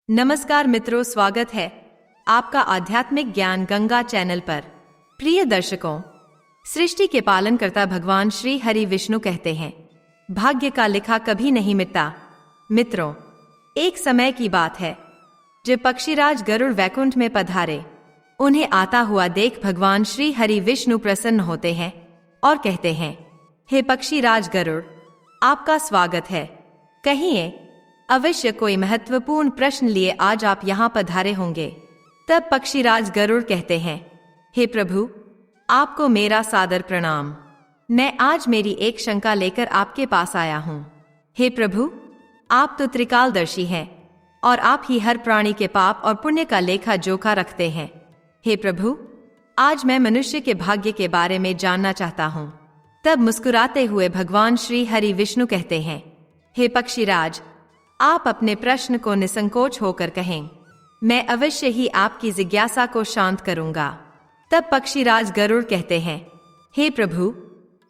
नमस्कार मित्रों, स्वागत है आपका आध्यात्मिक ज्ञान गंगा चैनल पर। प्रिय दर्शकों, सृष्टि के पालनकर्ता भगवान श्री हरि विष्णु कहते हैं, भाग्य का लिखा कभी नहीं मिटता। मित्रों, एक समय की बात है जब पक्षीराज गरुड़ वैकुंठ में पधारे। उन्हें आता हुआ देख भगवान श्री हरि विष्णु प्रसन्न होते हैं और कहते हैं, हे पक्षीराज गरुड़, आपका स्वागत है। कहिए, अवश्य कोई महत्वपूर्ण प्रश्न लिए आज आप यहाँ पधारे होंगे। तब पक्षीराज गरुड़ कहते हैं, हे प्रभु, आपको मेरा सादर प्रणाम। मैं आज मेरी एक शंका लेकर आपके पास आया हूँ। हे प्रभु, आप तो त्रिकालदर्शी हैं और आप ही हर प्राणी के पाप और पुण्य का लेखा जोखा रखते हैं। हे प्रभु, आज मैं मनुष्य के भाग्य के बारे में जानना चाहता हूँ। तब मुस्कुराते हुए भगवान श्री हरि विष्णु कहते हैं, हे पक्षीराज, आप अपने प्रश्न को निसंकोच होकर कहें, मैं अवश्य ही आपकी जिज्ञासा को शांत करूंगा। तब पक्षीराज गरुड़ कहते हैं, हे प्रभु,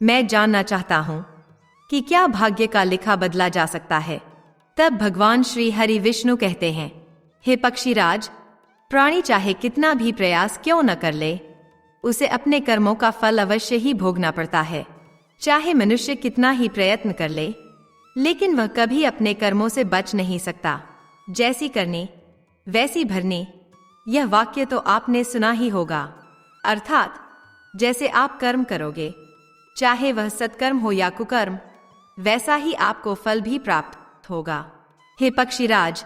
मैं जानना चाहता हूं कि क्या भाग्य का लिखा बदला जा सकता है। तब भगवान श्री हरि विष्णु कहते हैं, हे पक्षीराज, प्राणी चाहे कितना भी प्रयास क्यों न कर ले, उसे अपने कर्मों का फल अवश्य ही भोगना पड़ता है। चाहे मनुष्य कितना ही प्रयत्न कर ले, लेकिन वह कभी अपने कर्मों से बच नहीं सकता। जैसी करनी वैसी भरनी, यह वाक्य तो आपने सुना ही होगा। अर्थात जैसे आप कर्म करोगे, चाहे वह सत्कर्म हो या कुकर्म, वैसा ही आपको फल भी प्राप्त होगा। हे पक्षीराज,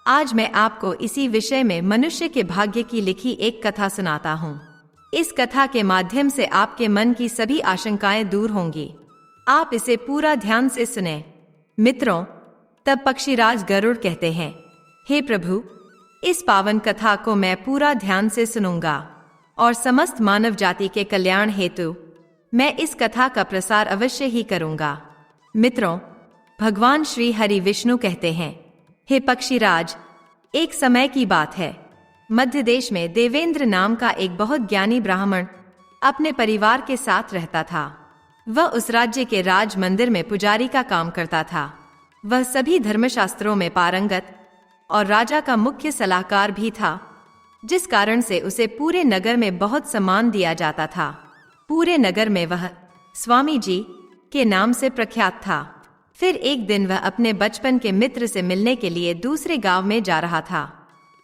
आज मैं आपको इसी विषय में मनुष्य के भाग्य की लिखी एक कथा सुनाता हूँ। इस कथा के माध्यम से आपके मन की सभी आशंकाएं दूर होंगी। आप इसे पूरा ध्यान से सुने। मित्रों, तब पक्षीराज गरुड़ कहते हैं, हे प्रभु, इस पावन कथा को मैं पूरा ध्यान से सुनूंगा और समस्त मानव जाति के कल्याण हेतु मैं इस कथा का प्रसार अवश्य ही करूंगा। मित्रों, भगवान श्री हरि विष्णु कहते हैं, हे पक्षीराज, एक समय की बात है, मध्य देश में देवेंद्र नाम का एक बहुत ज्ञानी ब्राह्मण अपने परिवार के साथ रहता था। वह उस राज्य के राज मंदिर में पुजारी का काम करता था। वह सभी धर्मशास्त्रों में पारंगत और राजा का मुख्य सलाहकार भी था, जिस कारण से उसे पूरे नगर में बहुत सम्मान दिया जाता था। पूरे नगर में वह स्वामी जी के नाम से प्रख्यात था। फिर एक दिन वह अपने बचपन के मित्र से मिलने के लिए दूसरे गांव में जा रहा था।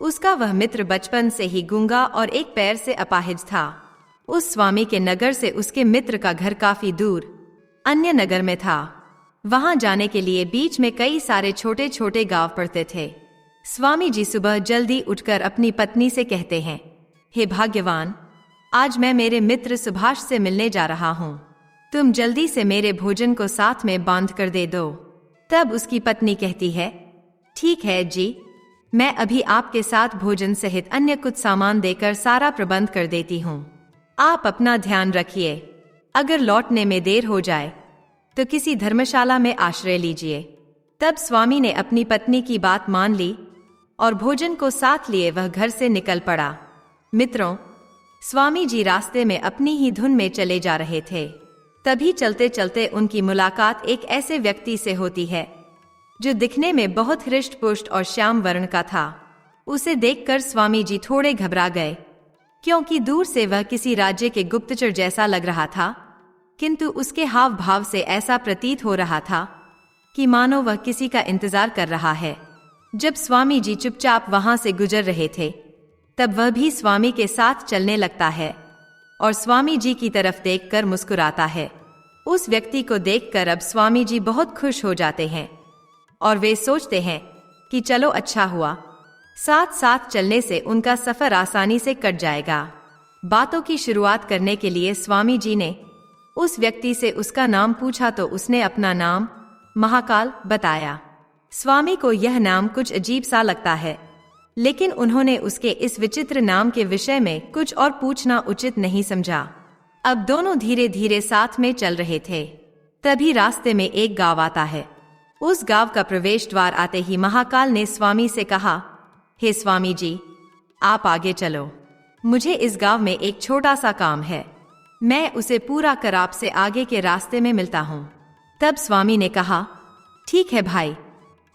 उसका वह मित्र बचपन से ही गूंगा और एक पैर से अपाहिज था। उस स्वामी के नगर से उसके मित्र का घर काफी दूर अन्य नगर में था। वहां जाने के लिए बीच में कई सारे छोटे छोटे गांव पड़ते थे। स्वामी जी सुबह जल्दी उठकर अपनी पत्नी से कहते हैं, हे भाग्यवान, आज मैं मेरे मित्र सुभाष से मिलने जा रहा हूँ। तुम जल्दी से मेरे भोजन को साथ में बांध कर दे दो। तब उसकी पत्नी कहती है, ठीक है जी, मैं अभी आपके साथ भोजन सहित अन्य कुछ सामान देकर सारा प्रबंध कर देती हूँ। आप अपना ध्यान रखिए। अगर लौटने में देर हो जाए तो किसी धर्मशाला में आश्रय लीजिए। तब स्वामी ने अपनी पत्नी की बात मान ली और भोजन को साथ लिए वह घर से निकल पड़ा। मित्रों, स्वामी जी रास्ते में अपनी ही धुन में चले जा रहे थे। तभी चलते चलते उनकी मुलाकात एक ऐसे व्यक्ति से होती है जो दिखने में बहुत हृष्ट पुष्ट और श्याम वर्ण का था। उसे देखकर स्वामी जी थोड़े घबरा गए, क्योंकि दूर से वह किसी राज्य के गुप्तचर जैसा लग रहा था, किंतु उसके हाव भाव से ऐसा प्रतीत हो रहा था कि मानो वह किसी का इंतजार कर रहा है। जब स्वामी जी चुपचाप वहां से गुजर रहे थे, तब वह भी स्वामी के साथ चलने लगता है और स्वामी जी की तरफ देखकर मुस्कुराता है। उस व्यक्ति को देखकर अब स्वामी जी बहुत खुश हो जाते हैं और वे सोचते हैं कि चलो अच्छा हुआ, साथ साथ चलने से उनका सफर आसानी से कट जाएगा। बातों की शुरुआत करने के लिए स्वामी जी ने उस व्यक्ति से उसका नाम पूछा तो उसने अपना नाम महाकाल बताया। स्वामी को यह नाम कुछ अजीब सा लगता है, लेकिन उन्होंने उसके इस विचित्र नाम के विषय में कुछ और पूछना उचित नहीं समझा। अब दोनों धीरे धीरे साथ में चल रहे थे। तभी रास्ते में एक गांव आता है। उस गांव का प्रवेश द्वार आते ही महाकाल ने स्वामी से कहा, हे स्वामी जी, आप आगे चलो। मुझे इस गांव में एक छोटा सा काम है, मैं उसे पूरा कर आपसे आगे के रास्ते में मिलता हूँ। तब स्वामी ने कहा, ठीक है भाई,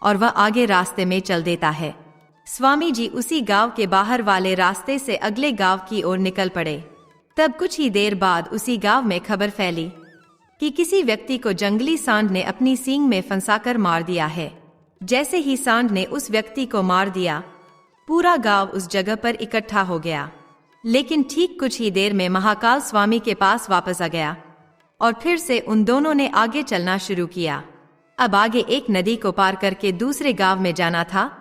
और वह आगे रास्ते में चल देता है। स्वामी जी उसी गांव के बाहर वाले रास्ते से अगले गांव की ओर निकल पड़े। तब कुछ ही देर बाद उसी गांव में खबर फैली कि किसी व्यक्ति को जंगली सांड ने अपनी सींग में फंसाकर मार दिया है। जैसे ही सांड ने उस व्यक्ति को मार दिया, पूरा गांव उस जगह पर इकट्ठा हो गया। लेकिन ठीक कुछ ही देर में महाकाल स्वामी के पास वापस आ गया और फिर से उन दोनों ने आगे चलना शुरू किया। अब आगे एक नदी को पार करके दूसरे गांव में जाना था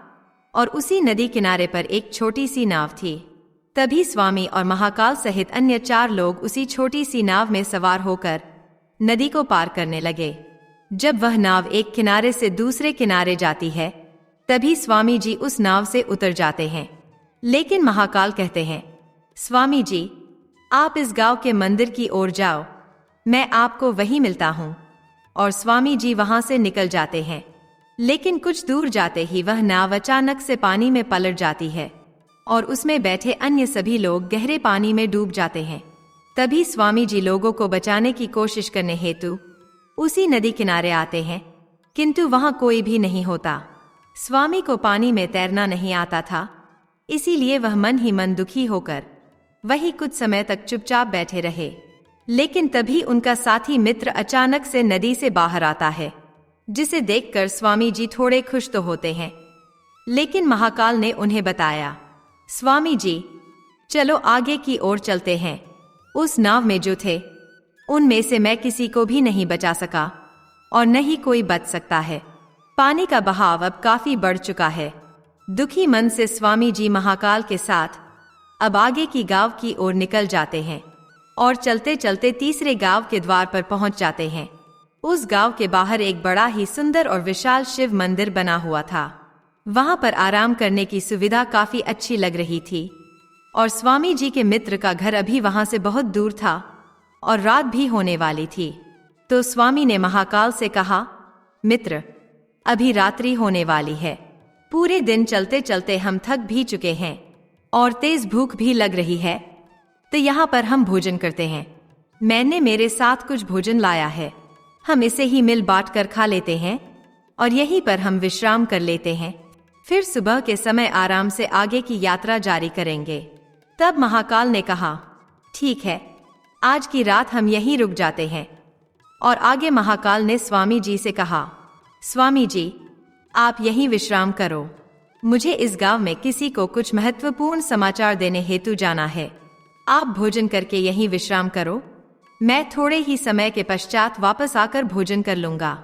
और उसी नदी किनारे पर एक छोटी सी नाव थी। तभी स्वामी और महाकाल सहित अन्य 4 लोग उसी छोटी सी नाव में सवार होकर नदी को पार करने लगे। जब वह नाव एक किनारे से दूसरे किनारे जाती है, तभी स्वामी जी उस नाव से उतर जाते हैं। लेकिन महाकाल कहते हैं, स्वामी जी, आप इस गांव के मंदिर की ओर जाओ, मैं आपको वहीं मिलता हूँ। और स्वामी जी वहां से निकल जाते हैं। लेकिन कुछ दूर जाते ही वह नाव अचानक से पानी में पलट जाती है और उसमें बैठे अन्य सभी लोग गहरे पानी में डूब जाते हैं। तभी स्वामी जी लोगों को बचाने की कोशिश करने हेतु उसी नदी किनारे आते हैं, किंतु वहां कोई भी नहीं होता। स्वामी को पानी में तैरना नहीं आता था, इसीलिए वह मन ही मन दुखी होकर वही कुछ समय तक चुपचाप बैठे रहे। लेकिन तभी उनका साथी मित्र अचानक से नदी से बाहर आता है, जिसे देखकर स्वामी जी थोड़े खुश तो होते हैं। लेकिन महाकाल ने उन्हें बताया, स्वामी जी, चलो आगे की ओर चलते हैं। उस नाव में जो थे, उनमें से मैं किसी को भी नहीं बचा सका और न ही कोई बच सकता है। पानी का बहाव अब काफी बढ़ चुका है। दुखी मन से स्वामी जी महाकाल के साथ अब आगे की गांव की ओर निकल जाते हैं और चलते चलते तीसरे गांव के द्वार पर पहुंच जाते हैं। उस गांव के बाहर एक बड़ा ही सुंदर और विशाल शिव मंदिर बना हुआ था। वहां पर आराम करने की सुविधा काफी अच्छी लग रही थी और स्वामी जी के मित्र का घर अभी वहां से बहुत दूर था और रात भी होने वाली थी। तो स्वामी ने महाकाल से कहा, मित्र, अभी रात्रि होने वाली है। पूरे दिन चलते चलते हम थक भी चुके हैं और तेज भूख भी लग रही है, तो यहाँ पर हम भोजन करते हैं। मैंने मेरे साथ कुछ भोजन लाया है, हम इसे ही मिल बांट कर खा लेते हैं और यहीं पर हम विश्राम कर लेते हैं। फिर सुबह के समय आराम से आगे की यात्रा जारी करेंगे। तब महाकाल ने कहा, ठीक है, आज की रात हम यहीं रुक जाते हैं। और आगे महाकाल ने स्वामी जी से कहा, स्वामी जी, आप यहीं विश्राम करो, मुझे इस गांव में किसी को कुछ महत्वपूर्ण समाचार देने हेतु जाना है। आप भोजन करके यहीं विश्राम करो, मैं थोड़े ही समय के पश्चात वापस आकर भोजन कर लूंगा।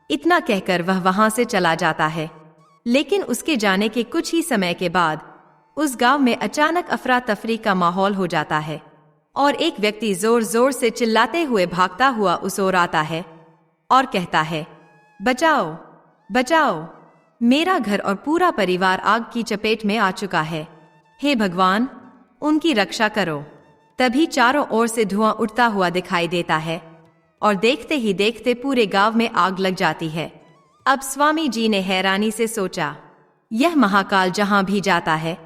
इतना कहकर वह वहां से चला जाता है। लेकिन उसके जाने के कुछ ही समय के बाद उस गांव में अचानक अफरा तफरी का माहौल हो जाता है और एक व्यक्ति जोर जोर से चिल्लाते हुए भागता हुआ उस ओर आता है और कहता है, बचाओ, बचाओ, मेरा घर और पूरा परिवार आग की चपेट में आ चुका है। हे भगवान, उनकी रक्षा करो। तभी चारों ओर से धुआं उठता हुआ दिखाई देता है और देखते ही देखते पूरे गांव में आग लग जाती है। अब स्वामी जी ने हैरानी से सोचा, यह महाकाल जहां भी जाता है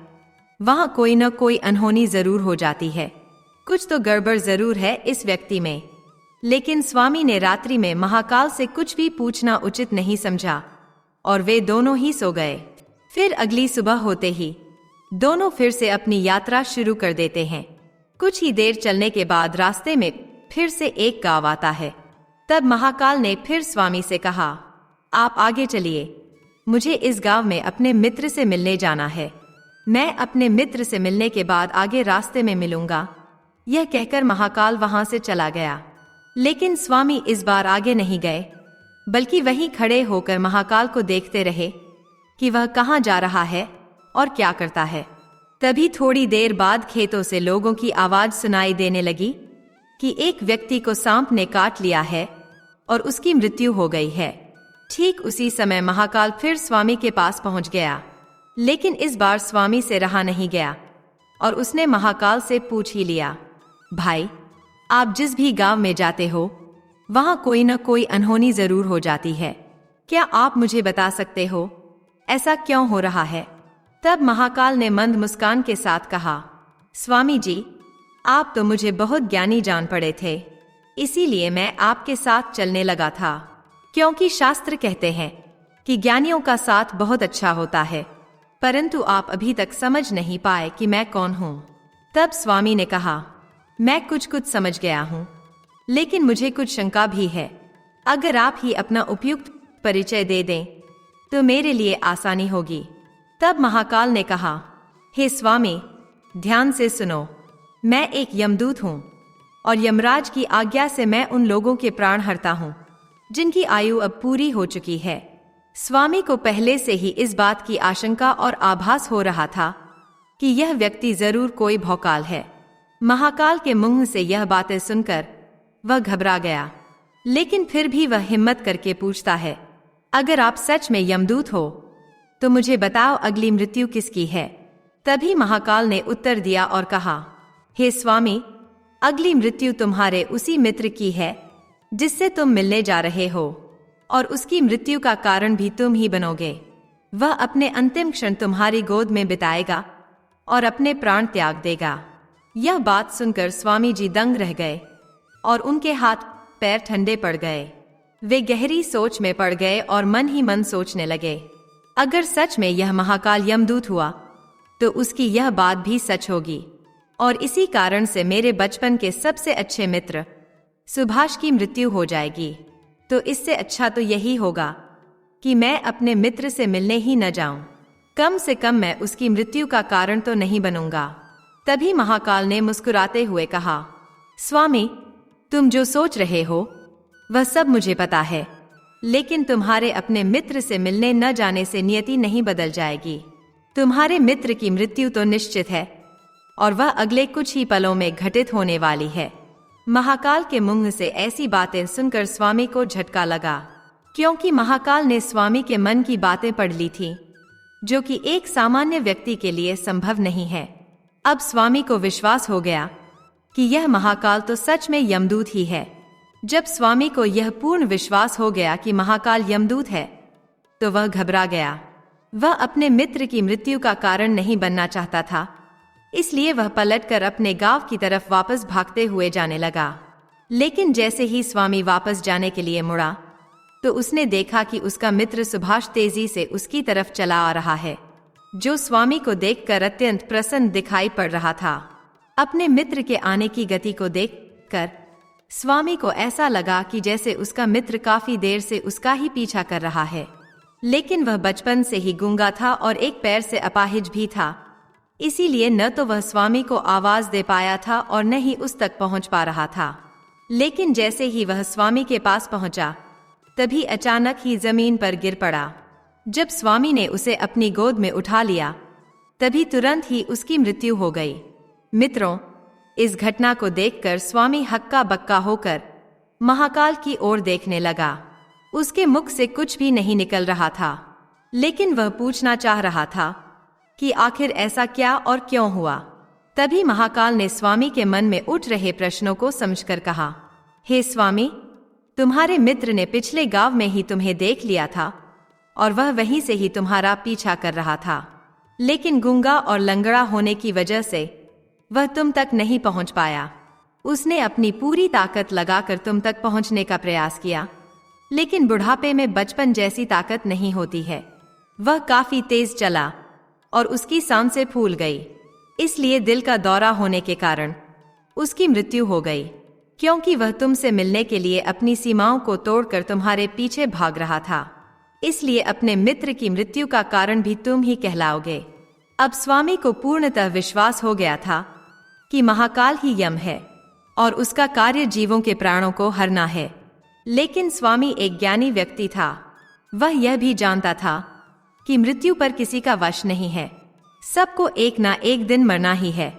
वहां कोई न कोई अनहोनी जरूर हो जाती है, कुछ तो गड़बड़ जरूर है इस व्यक्ति में। लेकिन स्वामी ने रात्रि में महाकाल से कुछ भी पूछना उचित नहीं समझा और वे दोनों ही सो गए। फिर अगली सुबह होते ही दोनों फिर से अपनी यात्रा शुरू कर देते हैं। कुछ ही देर चलने के बाद रास्ते में फिर से एक गांव आता है। तब महाकाल ने फिर स्वामी से कहा, आप आगे चलिए, मुझे इस गांव में अपने मित्र से मिलने जाना है। मैं अपने मित्र से मिलने के बाद आगे रास्ते में मिलूंगा। यह कहकर महाकाल वहां से चला गया। लेकिन स्वामी इस बार आगे नहीं गए, बल्कि वहीं खड़े होकर महाकाल को देखते रहे कि वह कहां जा रहा है और क्या करता है। तभी थोड़ी देर बाद खेतों से लोगों की आवाज सुनाई देने लगी कि एक व्यक्ति को सांप ने काट लिया है और उसकी मृत्यु हो गई है। ठीक उसी समय महाकाल फिर स्वामी के पास पहुंच गया। लेकिन इस बार स्वामी से रहा नहीं गया और उसने महाकाल से पूछ ही लिया, भाई, आप जिस भी गांव में जाते हो वहां कोई न कोई अनहोनी जरूर हो जाती है। क्या आप मुझे बता सकते हो ऐसा क्यों हो रहा है? तब महाकाल ने मंद मुस्कान के साथ कहा, स्वामी जी, आप तो मुझे बहुत ज्ञानी जान पड़े थे, इसीलिए मैं आपके साथ चलने लगा था। क्योंकि शास्त्र कहते हैं कि ज्ञानियों का साथ बहुत अच्छा होता है, परंतु आप अभी तक समझ नहीं पाए कि मैं कौन हूँ। तब स्वामी ने कहा, मैं कुछ समझ गया हूँ, लेकिन मुझे कुछ शंका भी है। अगर आप ही अपना उपयुक्त परिचय दे दें तो मेरे लिए आसानी होगी। तब महाकाल ने कहा, हे स्वामी, ध्यान से सुनो। मैं एक यमदूत हूँ और यमराज की आज्ञा से मैं उन लोगों के प्राण हरता हूँ जिनकी आयु अब पूरी हो चुकी है। स्वामी को पहले से ही इस बात की आशंका और आभास हो रहा था कि यह व्यक्ति जरूर कोई भौकाल है। महाकाल के मुंह से यह बातें सुनकर वह घबरा गया, लेकिन फिर भी वह हिम्मत करके पूछता है, अगर आप सच में यमदूत हो तो मुझे बताओ अगली मृत्यु किसकी है। तभी महाकाल ने उत्तर दिया और कहा, हे स्वामी, अगली मृत्यु तुम्हारे उसी मित्र की है जिससे तुम मिलने जा रहे हो, और उसकी मृत्यु का कारण भी तुम ही बनोगे। वह अपने अंतिम क्षण तुम्हारी गोद में बिताएगा और अपने प्राण त्याग देगा। यह बात सुनकर स्वामी जी दंग रह गए और उनके हाथ पैर ठंडे पड़ गए। वे गहरी सोच में पड़ गए और मन ही मन सोचने लगे, अगर सच में यह महाकाल यमदूत हुआ तो उसकी यह बात भी सच होगी, और इसी कारण से मेरे बचपन के सबसे अच्छे मित्र सुभाष की मृत्यु हो जाएगी। तो इससे अच्छा तो यही होगा कि मैं अपने मित्र से मिलने ही न जाऊं। कम से कम मैं उसकी मृत्यु का कारण तो नहीं बनूंगा। तभी महाकाल ने मुस्कुराते हुए कहा, स्वामी, तुम जो सोच रहे हो वह सब मुझे पता है, लेकिन तुम्हारे अपने मित्र से मिलने न जाने से नियति नहीं बदल जाएगी। तुम्हारे मित्र की मृत्यु तो निश्चित है और वह अगले कुछ ही पलों में घटित होने वाली है। महाकाल के मुंह से ऐसी बातें सुनकर स्वामी को झटका लगा, क्योंकि महाकाल ने स्वामी के मन की बातें पढ़ ली थी, जो कि एक सामान्य व्यक्ति के लिए संभव नहीं है। अब स्वामी को विश्वास हो गया कि यह महाकाल तो सच में यमदूत ही है। जब स्वामी को यह पूर्ण विश्वास हो गया कि महाकाल यमदूत है, तो वह घबरा गया। वह अपने मित्र की मृत्यु का कारण नहीं बनना चाहता था, इसलिए वह पलटकर अपने गांव की तरफ वापस भागते हुए जाने लगा। लेकिन जैसे ही स्वामी वापस जाने के लिए मुड़ा तो उसने देखा कि उसका मित्र सुभाष तेजी से उसकी तरफ चला आ रहा है, जो स्वामी को देखकर अत्यंत प्रसन्न दिखाई पड़ रहा था। अपने मित्र के आने की गति को देखकर स्वामी को ऐसा लगा कि जैसे उसका मित्र काफी देर से उसका ही पीछा कर रहा है। लेकिन वह बचपन से ही गूंगा था और एक पैर से अपाहिज भी था, इसीलिए न तो वह स्वामी को आवाज दे पाया था और न ही उस तक पहुंच पा रहा था। लेकिन जैसे ही वह स्वामी के पास पहुंचा, तभी अचानक ही जमीन पर गिर पड़ा। जब स्वामी ने उसे अपनी गोद में उठा लिया, तभी तुरंत ही उसकी मृत्यु हो गई। मित्रों, इस घटना को देखकर स्वामी हक्का बक्का होकर महाकाल की ओर देखने लगा। उसके मुख से कुछ भी नहीं निकल रहा था, लेकिन वह पूछना चाह रहा था कि आखिर ऐसा क्या और क्यों हुआ। तभी महाकाल ने स्वामी के मन में उठ रहे प्रश्नों को समझकर कहा, हे स्वामी, तुम्हारे मित्र ने पिछले गांव में ही तुम्हें देख लिया था और वह वहीं से ही तुम्हारा पीछा कर रहा था, लेकिन गूंगा और लंगड़ा होने की वजह से वह तुम तक नहीं पहुंच पाया। उसने अपनी पूरी ताकत लगाकर तुम तक पहुंचने का प्रयास किया, लेकिन बुढ़ापे में बचपन जैसी ताकत नहीं होती है। वह काफी तेज चला और उसकी सांसें फूल गई, इसलिए दिल का दौरा होने के कारण उसकी मृत्यु हो गई, क्योंकि वह तुमसे मिलने के लिए अपनी सीमाओं को तोड़कर तुम्हारे पीछे भाग रहा था। इसलिए अपने मित्र की मृत्यु का कारण भी तुम ही कहलाओगे। अब स्वामी को पूर्णतः विश्वास हो गया था कि महाकाल ही यम है और उसका कार्य जीवों के प्राणों को हरना है। लेकिन स्वामी एक ज्ञानी व्यक्ति था। वह यह भी जानता था कि मृत्यु पर किसी का वश नहीं है, सबको एक ना एक दिन मरना ही है।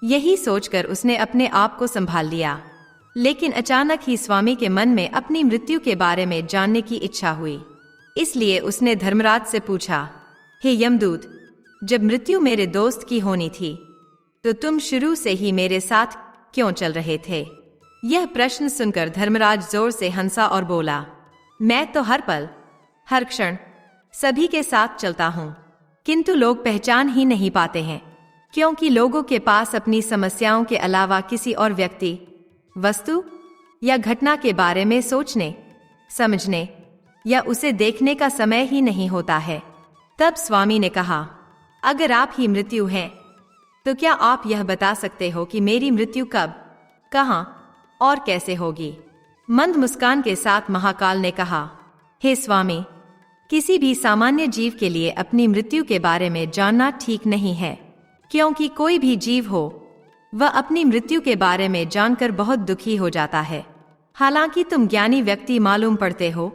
यही सोचकर उसने अपने आप को संभाल लिया। लेकिन अचानक ही स्वामी के मन में अपनी मृत्यु के बारे में जानने की इच्छा हुई, इसलिए उसने धर्मराज से पूछा, हे यमदूत, जब मृत्यु मेरे दोस्त की होनी थी तो तुम शुरू से ही मेरे साथ क्यों चल रहे थे? यह प्रश्न सुनकर धर्मराज जोर से हंसा और बोला, मैं तो हर पल हर क्षण सभी के साथ चलता हूँ, किंतु लोग पहचान ही नहीं पाते हैं, क्योंकि लोगों के पास अपनी समस्याओं के अलावा किसी और व्यक्ति, वस्तु या घटना के बारे में सोचने, समझने या उसे देखने का समय ही नहीं होता है। तब स्वामी ने कहा, अगर आप ही मृत्यु हैं, तो क्या आप यह बता सकते हो कि मेरी मृत्यु कब, कहाँ और कैसे होगी? मंद मुस्कान के साथ महाकाल ने कहा, हे स्वामी, किसी भी सामान्य जीव के लिए अपनी मृत्यु के बारे में जानना ठीक नहीं है, क्योंकि कोई भी जीव हो वह अपनी मृत्यु के बारे में जानकर बहुत दुखी हो जाता है। हालांकि तुम ज्ञानी व्यक्ति मालूम पड़ते हो,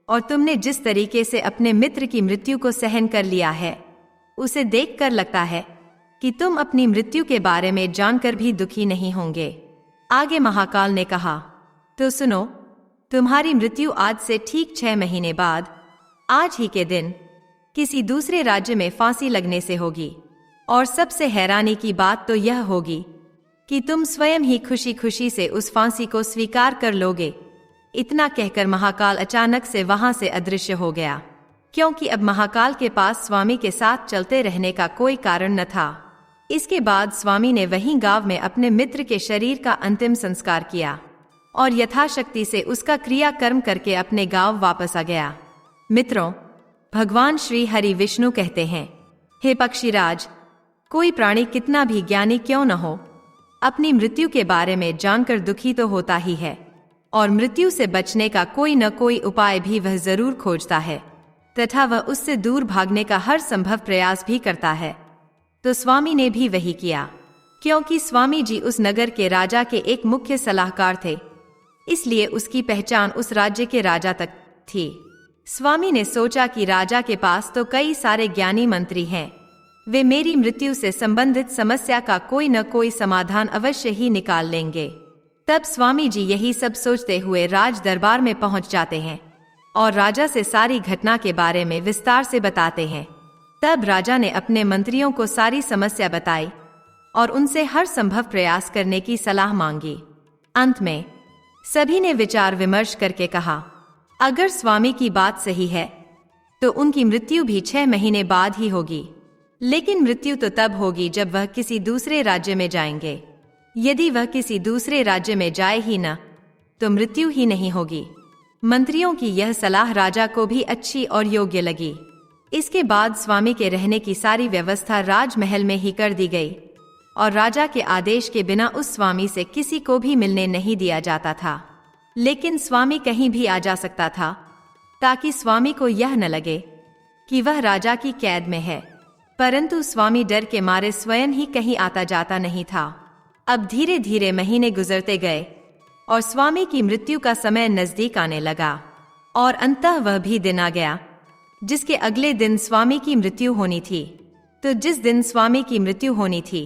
और तुमने जिस तरीके से अपने मित्र की मृत्यु को सहन कर लिया है, उसे देखकर लगता है कि तुम अपनी मृत्यु के बारे में जानकर भी दुखी नहीं होंगे। आगे महाकाल ने कहा, तो सुनो, तुम्हारी मृत्यु आज से ठीक 6 महीने बाद आज ही के दिन किसी दूसरे राज्य में फांसी लगने से होगी। और सबसे हैरानी की बात तो यह होगी कि तुम स्वयं ही खुशी खुशी से उस फांसी को स्वीकार कर लोगे। इतना कहकर महाकाल अचानक से वहां से अदृश्य हो गया, क्योंकि अब महाकाल के पास स्वामी के साथ चलते रहने का कोई कारण न था। इसके बाद स्वामी ने वहीं गांव में अपने मित्र के शरीर का अंतिम संस्कार किया और यथाशक्ति से उसका क्रियाकर्म करके अपने गांव वापस आ गया। मित्रों, भगवान श्री हरि विष्णु कहते हैं, हे पक्षीराज, कोई प्राणी कितना भी ज्ञानी क्यों न हो, अपनी मृत्यु के बारे में जानकर दुखी तो होता ही है, और मृत्यु से बचने का कोई न कोई उपाय भी वह जरूर खोजता है तथा वह उससे दूर भागने का हर संभव प्रयास भी करता है। तो स्वामी ने भी वही किया, क्योंकि स्वामी जी उस नगर के राजा के एक मुख्य सलाहकार थे, इसलिए उसकी पहचान उस राज्य के राजा तक थी। स्वामी ने सोचा कि राजा के पास तो कई सारे ज्ञानी मंत्री हैं, वे मेरी मृत्यु से संबंधित समस्या का कोई न कोई समाधान अवश्य ही निकाल लेंगे। तब स्वामी जी यही सब सोचते हुए राज दरबार में पहुंच जाते हैं और राजा से सारी घटना के बारे में विस्तार से बताते हैं। तब राजा ने अपने मंत्रियों को सारी समस्या बताई और उनसे हर संभव प्रयास करने की सलाह मांगी। अंत में सभी ने विचार विमर्श करके कहा, अगर स्वामी की बात सही है तो उनकी मृत्यु भी 6 महीने बाद ही होगी, लेकिन मृत्यु तो तब होगी जब वह किसी दूसरे राज्य में जाएंगे। यदि वह किसी दूसरे राज्य में जाए ही न, तो मृत्यु ही नहीं होगी। मंत्रियों की यह सलाह राजा को भी अच्छी और योग्य लगी। इसके बाद स्वामी के रहने की सारी व्यवस्था राजमहल में ही कर दी गई और राजा के आदेश के बिना उस स्वामी से किसी को भी मिलने नहीं दिया जाता था। लेकिन स्वामी कहीं भी आ जा सकता था, ताकि स्वामी को यह न लगे कि वह राजा की कैद में है। परंतु स्वामी डर के मारे स्वयं ही कहीं आता जाता नहीं था। अब धीरे धीरे महीने गुजरते गए और स्वामी की मृत्यु का समय नजदीक आने लगा, और अंततः वह भी दिन आ गया जिसके अगले दिन स्वामी की मृत्यु होनी थी। तो जिस दिन स्वामी की मृत्यु होनी थी,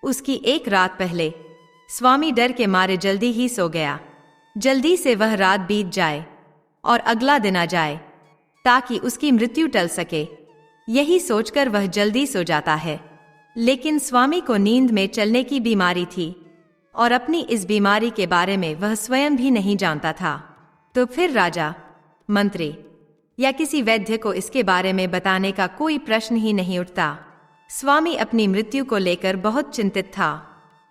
उसकी एक रात पहले स्वामी डर के मारे जल्दी ही सो गया। जल्दी से वह रात बीत जाए और अगला दिन आ जाए, ताकि उसकी मृत्यु टल सके। यही सोचकर वह जल्दी सो जाता है। लेकिन स्वामी को नींद में चलने की बीमारी थी और अपनी इस बीमारी के बारे में वह स्वयं भी नहीं जानता था। तो फिर राजा, मंत्री या किसी वैद्य को इसके बारे में बताने का कोई प्रश्न ही नहीं उठता। स्वामी अपनी मृत्यु को लेकर बहुत चिंतित था।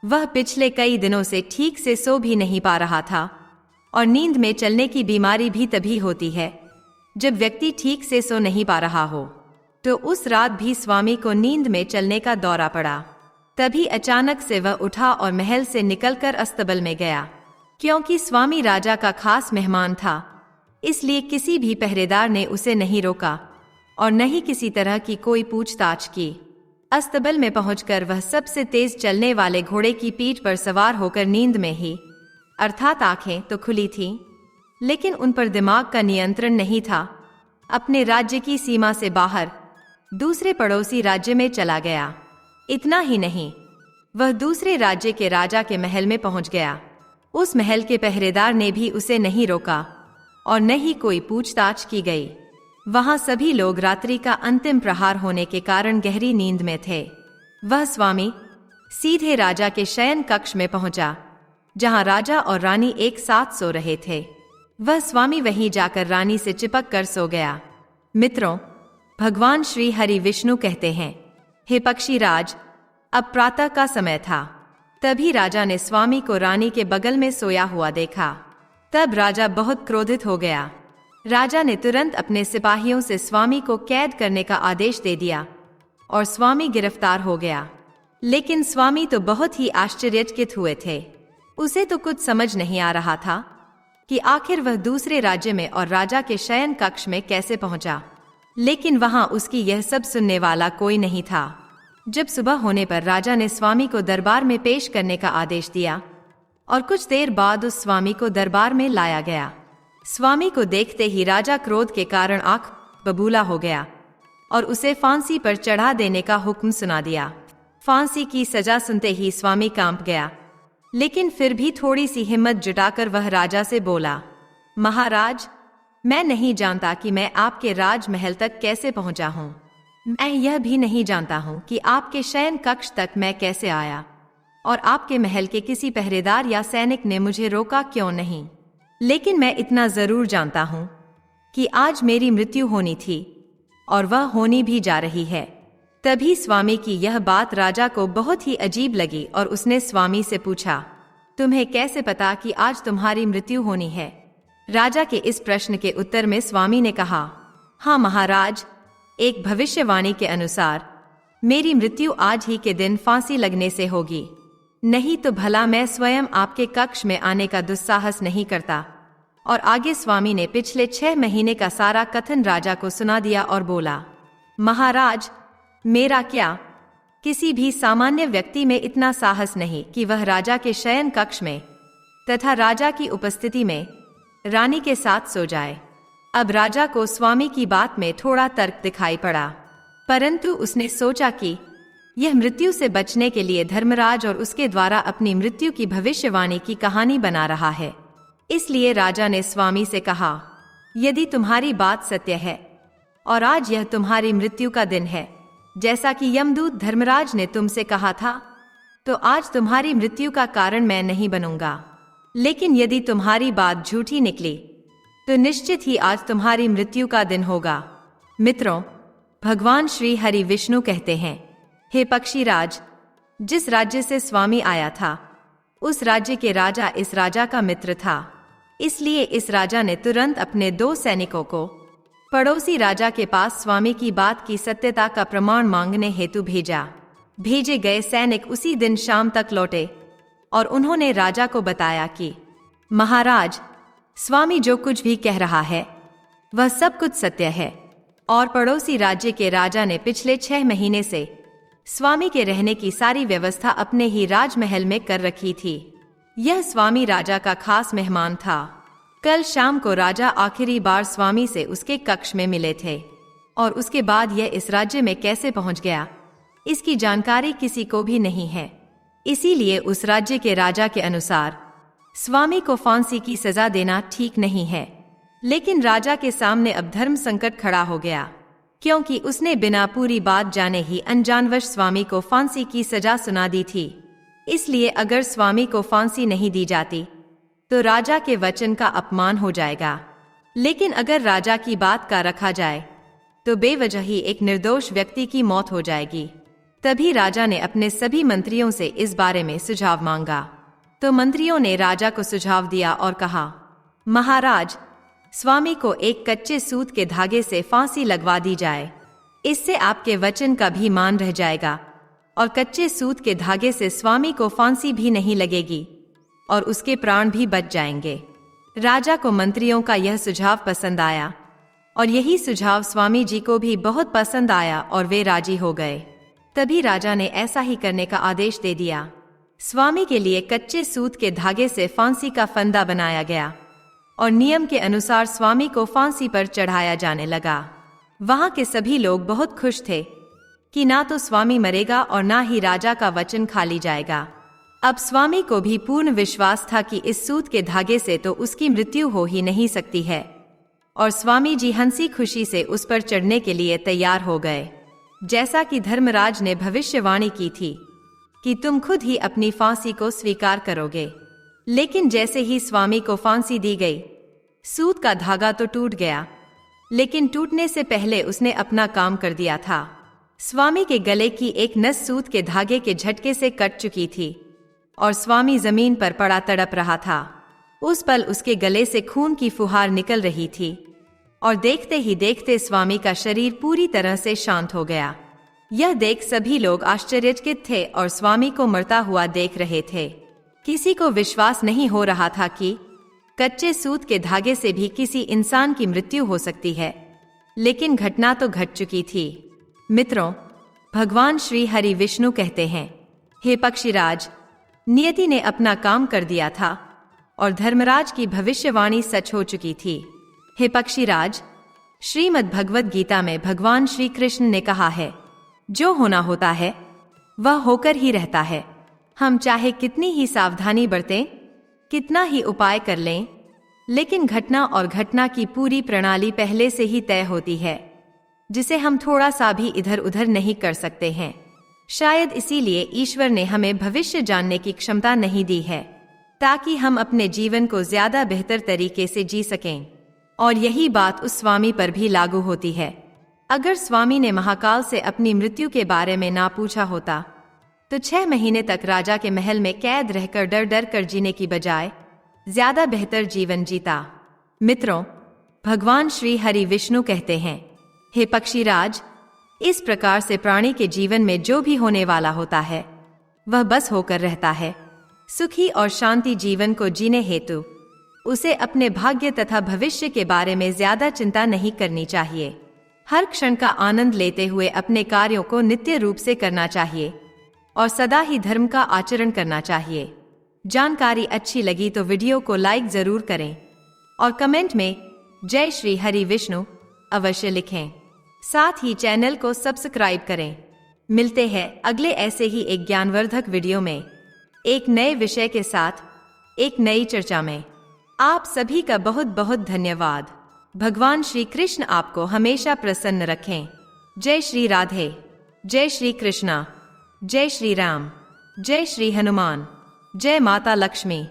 वह पिछले कई दिनों से ठीक से सो भी नहीं पा रहा था, और नींद में चलने की बीमारी भी तभी होती है जब व्यक्ति ठीक से सो नहीं पा रहा हो। तो उस रात भी स्वामी को नींद में चलने का दौरा पड़ा। तभी अचानक से वह उठा और महल से निकलकर अस्तबल में गया। क्योंकि स्वामी राजा का खास मेहमान था, इसलिए किसी भी पहरेदार ने उसे नहीं रोका और न ही किसी तरह की कोई पूछताछ की। अस्तबल में पहुंचकर वह सबसे तेज चलने वाले घोड़े की पीठ पर सवार होकर नींद में ही, अर्थात आंखें तो खुली थीं, लेकिन उन पर दिमाग का नियंत्रण नहीं था, अपने राज्य की सीमा से बाहर दूसरे पड़ोसी राज्य में चला गया। इतना ही नहीं, वह दूसरे राज्य के राजा के महल में पहुंच गया। उस महल के पहरेदार ने भी उसे नहीं रोका और न ही कोई पूछताछ की गई। वहां सभी लोग रात्रि का अंतिम प्रहार होने के कारण गहरी नींद में थे। वह स्वामी सीधे राजा के शयन कक्ष में पहुंचा, जहां राजा और रानी एक साथ सो रहे थे। वह स्वामी वहीं जाकर रानी से चिपक कर सो गया। मित्रों, भगवान श्री हरि विष्णु कहते हैं, हे पक्षीराज, अब प्रातः का समय था। तभी राजा ने स्वामी को रानी के बगल में सोया हुआ देखा। तब राजा बहुत क्रोधित हो गया। राजा ने तुरंत अपने सिपाहियों से स्वामी को कैद करने का आदेश दे दिया और स्वामी गिरफ्तार हो गया। लेकिन स्वामी तो बहुत ही आश्चर्यचकित हुए थे। उसे तो कुछ समझ नहीं आ रहा था कि आखिर वह दूसरे राज्य में और राजा के शयन कक्ष में कैसे पहुंचा। लेकिन वहां उसकी यह सब सुनने वाला कोई नहीं था। जब सुबह होने पर राजा ने स्वामी को दरबार में पेश करने का आदेश दिया और कुछ देर बाद उस स्वामी को दरबार में लाया गया। स्वामी को देखते ही राजा क्रोध के कारण आंख बबूला हो गया और उसे फांसी पर चढ़ा देने का हुक्म सुना दिया। फांसी की सजा सुनते ही स्वामी कांप गया, लेकिन फिर भी थोड़ी सी हिम्मत जुटाकर वह राजा से बोला, महाराज, मैं नहीं जानता कि मैं आपके राजमहल तक कैसे पहुंचा हूं। मैं यह भी नहीं जानता हूं कि आपके शयन कक्ष तक मैं कैसे आया और आपके महल के किसी पहरेदार या सैनिक ने मुझे रोका क्यों नहीं। लेकिन मैं इतना जरूर जानता हूं कि आज मेरी मृत्यु होनी थी और वह होनी भी जा रही है। तभी स्वामी की यह बात राजा को बहुत ही अजीब लगी और उसने स्वामी से पूछा, तुम्हें कैसे पता कि आज तुम्हारी मृत्यु होनी है? राजा के इस प्रश्न के उत्तर में स्वामी ने कहा, हाँ महाराज, एक भविष्यवाणी के अनुसार मेरी मृत्यु आज ही के दिन फांसी लगने से होगी, नहीं तो भला मैं स्वयं आपके कक्ष में आने का दुस्साहस नहीं करता। और आगे स्वामी ने पिछले 6 महीने का सारा कथन राजा को सुना दिया और बोला, महाराज, मेरा क्या, किसी भी सामान्य व्यक्ति में इतना साहस नहीं कि वह राजा के शयन कक्ष में तथा राजा की उपस्थिति में रानी के साथ सो जाए। अब राजा को स्वामी की बात में थोड़ा तर्क दिखाई पड़ा, परंतु उसने सोचा कि यह मृत्यु से बचने के लिए धर्मराज और उसके द्वारा अपनी मृत्यु की भविष्यवाणी की कहानी बना रहा है। इसलिए राजा ने स्वामी से कहा, यदि तुम्हारी बात सत्य है और आज यह तुम्हारी मृत्यु का दिन है, जैसा कि यमदूत धर्मराज ने तुमसे कहा था, तो आज तुम्हारी मृत्यु का कारण मैं नहीं बनूंगा। लेकिन यदि तुम्हारी बात झूठी निकली तो निश्चित ही आज तुम्हारी मृत्यु का दिन होगा। मित्रों, भगवान श्री हरि विष्णु कहते हैं, हे पक्षीराज, जिस राज्य से स्वामी आया था उस राज्य के राजा इस राजा का मित्र था। इसलिए इस राजा ने तुरंत अपने 2 सैनिकों को पड़ोसी राजा के पास स्वामी की बात की सत्यता का प्रमाण मांगने हेतु भेजा। भेजे गए सैनिक उसी दिन शाम तक लौटे और उन्होंने राजा को बताया कि महाराज, स्वामी जो कुछ भी कह रहा है वह सब कुछ सत्य है और पड़ोसी राज्य के राजा ने पिछले 6 महीने से स्वामी के रहने की सारी व्यवस्था अपने ही राजमहल में कर रखी थी। यह स्वामी राजा का खास मेहमान था। कल शाम को राजा आखिरी बार स्वामी से उसके कक्ष में मिले थे और उसके बाद यह इस राज्य में कैसे पहुंच गया, इसकी जानकारी किसी को भी नहीं है। इसीलिए उस राज्य के राजा के अनुसार स्वामी को फांसी की सजा देना ठीक नहीं है। लेकिन राजा के सामने अब धर्म संकट खड़ा हो गया, क्योंकि उसने बिना पूरी बात जाने ही अनजानवश स्वामी को फांसी की सजा सुना दी थी। इसलिए अगर स्वामी को फांसी नहीं दी जाती तो राजा के वचन का अपमान हो जाएगा। लेकिन अगर राजा की बात का रखा जाए तो बेवजह ही एक निर्दोष व्यक्ति की मौत हो जाएगी। तभी राजा ने अपने सभी मंत्रियों से इस बारे में सुझाव मांगा। तो मंत्रियों ने राजा को सुझाव दिया और कहा, महाराज, स्वामी को एक कच्चे सूत के धागे से फांसी लगवा दी जाए। इससे आपके वचन का भी मान रह जाएगा और कच्चे सूत के धागे से स्वामी को फांसी भी नहीं लगेगी और उसके प्राण भी बच जाएंगे। राजा को मंत्रियों का यह सुझाव पसंद आया और यही सुझाव स्वामी जी को भी बहुत पसंद आया और वे राजी हो गए। तभी राजा ने ऐसा ही करने का आदेश दे दिया। स्वामी के लिए कच्चे सूत के धागे से फांसी का फंदा बनाया गया और नियम के अनुसार स्वामी को फांसी पर चढ़ाया जाने लगा। वहां के सभी लोग बहुत खुश थे कि ना तो स्वामी मरेगा और ना ही राजा का वचन खाली जाएगा। अब स्वामी को भी पूर्ण विश्वास था कि इस सूत के धागे से तो उसकी मृत्यु हो ही नहीं सकती है और स्वामी जी हंसी खुशी से उस पर चढ़ने के लिए तैयार हो गए। जैसा कि धर्मराज ने भविष्यवाणी की थी कि तुम खुद ही अपनी फांसी को स्वीकार करोगे। लेकिन जैसे ही स्वामी को फांसी दी गई, सूत का धागा तो टूट गया, लेकिन टूटने से पहले उसने अपना काम कर दिया था। स्वामी के गले की एक नस सूत के धागे के झटके से कट चुकी थी और स्वामी जमीन पर पड़ा तड़प रहा था। उस पल उसके गले से खून की फुहार निकल रही थी और देखते ही देखते स्वामी का शरीर पूरी तरह से शांत हो गया। यह देख सभी लोग आश्चर्यचकित थे और स्वामी को मरता हुआ देख रहे थे। किसी को विश्वास नहीं हो रहा था कि कच्चे सूत के धागे से भी किसी इंसान की मृत्यु हो सकती है, लेकिन घटना तो घट चुकी थी। मित्रों, भगवान श्री हरि विष्णु कहते हैं, हे पक्षीराज, नियति ने अपना काम कर दिया था और धर्मराज की भविष्यवाणी सच हो चुकी थी। हे पक्षीराज, श्रीमद् भगवद गीता में भगवान श्री कृष्ण ने कहा है, जो होना होता है वह होकर ही रहता है। हम चाहे कितनी ही सावधानी बरतें, कितना ही उपाय कर लें, लेकिन घटना और घटना की पूरी प्रणाली पहले से ही तय होती है, जिसे हम थोड़ा सा भी इधर उधर नहीं कर सकते हैं। शायद इसीलिए ईश्वर ने हमें भविष्य जानने की क्षमता नहीं दी है, ताकि हम अपने जीवन को ज्यादा बेहतर तरीके से जी सकें। और यही बात उस स्वामी पर भी लागू होती है। अगर स्वामी ने महाकाल से अपनी मृत्यु के बारे में ना पूछा होता, तो 6 महीने तक राजा के महल में कैद रहकर डर डर कर जीने की बजाय ज्यादा बेहतर जीवन जीता। मित्रों, भगवान श्री हरि विष्णु कहते हैं, हे पक्षीराज, इस प्रकार से प्राणी के जीवन में जो भी होने वाला होता है वह बस होकर रहता है। सुखी और शांति जीवन को जीने हेतु उसे अपने भाग्य तथा भविष्य के बारे में ज्यादा चिंता नहीं करनी चाहिए। हर क्षण का आनंद लेते हुए अपने कार्यों को नित्य रूप से करना चाहिए और सदा ही धर्म का आचरण करना चाहिए। जानकारी अच्छी लगी तो वीडियो को लाइक जरूर करें और कमेंट में जय श्री हरि विष्णु अवश्य लिखें। साथ ही चैनल को सब्सक्राइब करें। मिलते हैं अगले ऐसे ही एक ज्ञानवर्धक वीडियो में, एक नए विषय के साथ, एक नई चर्चा में। आप सभी का बहुत बहुत धन्यवाद। भगवान श्री कृष्ण आपको हमेशा प्रसन्न रखें। जय श्री राधे, जय श्री कृष्णा, जय श्री राम, जय श्री हनुमान, जय माता लक्ष्मी।